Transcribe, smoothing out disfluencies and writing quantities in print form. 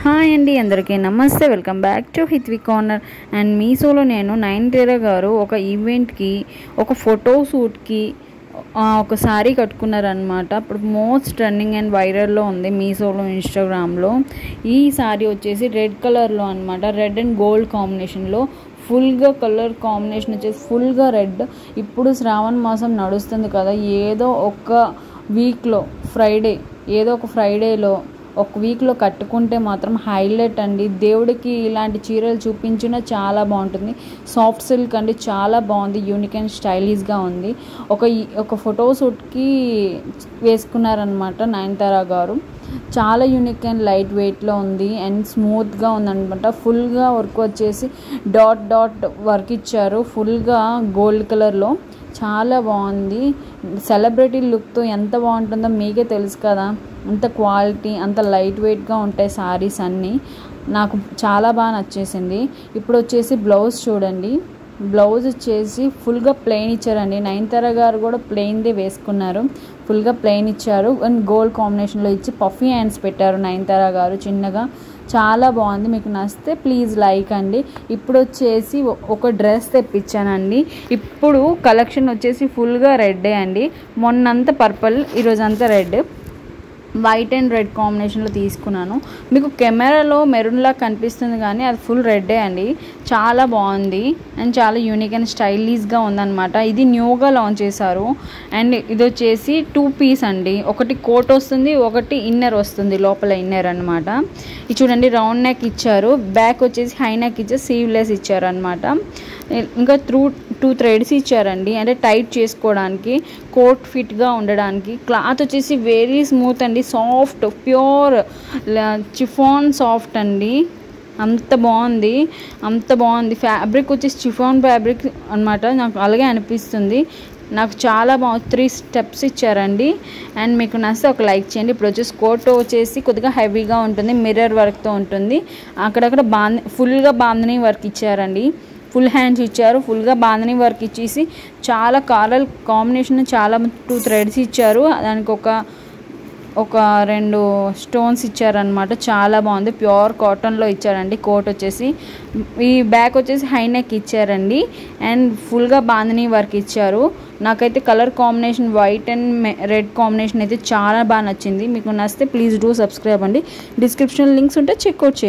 Hi అండి, అందరికీ నమస్తే. Welcome back to Hithvi corner. And మీషోలో నేను నయనతార గారు ఒక ఈవెంట్కి, ఒక ఫోటో షూట్కి ఒక శారీ కట్టుకున్నారనమాట. ఇప్పుడు మోస్ట్ ట్రెండింగ్ అండ్ వైరల్లో ఉంది మీషోలో, ఇన్స్టాగ్రామ్లో. ఈ శారీ వచ్చేసి రెడ్ కలర్లో అనమాట. రెడ్ అండ్ గోల్డ్ కాంబినేషన్లో ఫుల్గా కలర్ కాంబినేషన్ వచ్చేసి ఫుల్గా రెడ్. ఇప్పుడు శ్రావణ మాసం నడుస్తుంది కదా, ఏదో ఒక వీక్లో ఏదో ఒక ఫ్రైడేలో ఒక వీక్లో కట్టుకుంటే మాత్రం హైలైట్ అండి. దేవుడికి ఇలాంటి చీరలు చూపించినా చాలా బాగుంటుంది. సాఫ్ట్ సిల్క్ అండి, చాలా బాగుంది. యూనిక్ అండ్ స్టైలిష్గా ఉంది. ఒక ఫోటోషూట్కి వేసుకున్నారనమాట నయనతార గారు. చాలా యూనిక్ అండ్ లైట్ వెయిట్లో ఉంది అండ్ స్మూత్గా ఉందనమాట. ఫుల్గా వర్క్ వచ్చేసి డాట్ వర్క్ ఇచ్చారు, ఫుల్గా గోల్డ్ కలర్లో. చాలా బాగుంది. సెలబ్రిటీ లుక్తో ఎంత బాగుంటుందో మీకే తెలుసు కదా. అంత క్వాలిటీ, అంత లైట్ వెయిట్గా ఉంటాయి శారీస్ అన్నీ. నాకు చాలా బాగా నచ్చేసింది. ఇప్పుడు వచ్చేసి బ్లౌజ్ చూడండి. బ్లౌజ్ వచ్చేసి ఫుల్గా ప్లెయిన్ ఇచ్చారండి. నయనతార గారు కూడా ప్లెయిన్దే వేసుకున్నారు. ఫుల్గా ప్లెయిన్ ఇచ్చారు అండ్ గోల్డ్ కాంబినేషన్లో ఇచ్చి పఫీ హ్యాండ్స్ పెట్టారు నయనతార గారు చిన్నగా. చాలా బాగుంది. మీకు నచ్చితే ప్లీజ్ లైక్ అండి. ఇప్పుడు వచ్చేసి ఒక డ్రెస్ తెప్పించానండి. ఇప్పుడు కలెక్షన్ వచ్చేసి ఫుల్గా రెడ్డే అండి. మొన్నంతా పర్పుల్, ఈరోజంతా రెడ్. వైట్ అండ్ రెడ్ కాంబినేషన్లో తీసుకున్నాను. మీకు కెమెరాలో మెరూన్లా కనిపిస్తుంది కానీ అది ఫుల్ రెడ్డే అండి. చాలా బాగుంది అండ్ చాలా యూనిక్ అండ్ స్టైలిష్గా ఉందన్నమాట. ఇది న్యూగా లాంచ్ చేశారు. అండ్ ఇది వచ్చేసి 2 పీస్ అండి. ఒకటి కోట్ వస్తుంది, ఒకటి ఇన్నర్ వస్తుంది, లోపల ఇన్నర్ అనమాట. ఇది చూడండి, రౌండ్ నెక్ ఇచ్చారు. బ్యాక్ వచ్చేసి హై నెక్ ఇచ్చారు, సీవ్లెస్ ఇచ్చారు అనమాట. ఇంకా 2 థ్రెడ్స్ ఇచ్చారండి, అంటే టైట్ చేసుకోవడానికి, కోట్ ఫిట్గా ఉండడానికి. క్లాత్ వచ్చేసి వెరీ స్మూత్ అండి, సాఫ్ట్, ప్యూర్ చిఫాన్ సాఫ్ట్ అండి. అంత బాగుంది. ఫ్యాబ్రిక్ వచ్చేసి చిఫాన్ ఫ్యాబ్రిక్ అనమాట. నాకు అలాగే అనిపిస్తుంది. నాకు చాలా బాగుంది. 3 స్టెప్స్ ఇచ్చారండి. అండ్ మీకు నచ్చితే ఒక లైక్ చేయండి. ఇప్పుడు వచ్చేసి కోట్ వచ్చేసి కొద్దిగా హెవీగా ఉంటుంది, మిర్రర్ వర్క్తో ఉంటుంది. అక్కడక్కడ ఫుల్గా బాంధనీ వర్క్ ఇచ్చారండి. ఫుల్ హ్యాండ్స్ ఇచ్చారు. ఫుల్గా బాంధనీ వర్క్ ఇచ్చేసి చాలా కలర్ కాంబినేషన్, చాలా 2 థ్రెడ్స్ ఇచ్చారు. దానికి ఒక 2 స్టోన్స్ ఇచ్చారనమాట. చాలా బాగుంది. ప్యూర్ కాటన్లో ఇచ్చారండి. కోట్ వచ్చేసి ఈ బ్యాక్ వచ్చేసి హై నెక్ ఇచ్చారండి అండ్ ఫుల్గా బాంధనీ వర్క్ ఇచ్చారు. నాకైతే colour combination white and red combination అయితే చాలా బాగా నచ్చింది. మీకు నచ్చితే ప్లీజ్ డూ సబ్స్క్రైబ్ అండి. డిస్క్రిప్షన్ లింక్స్ ఉంటే చెక్అవుట్ చేయండి.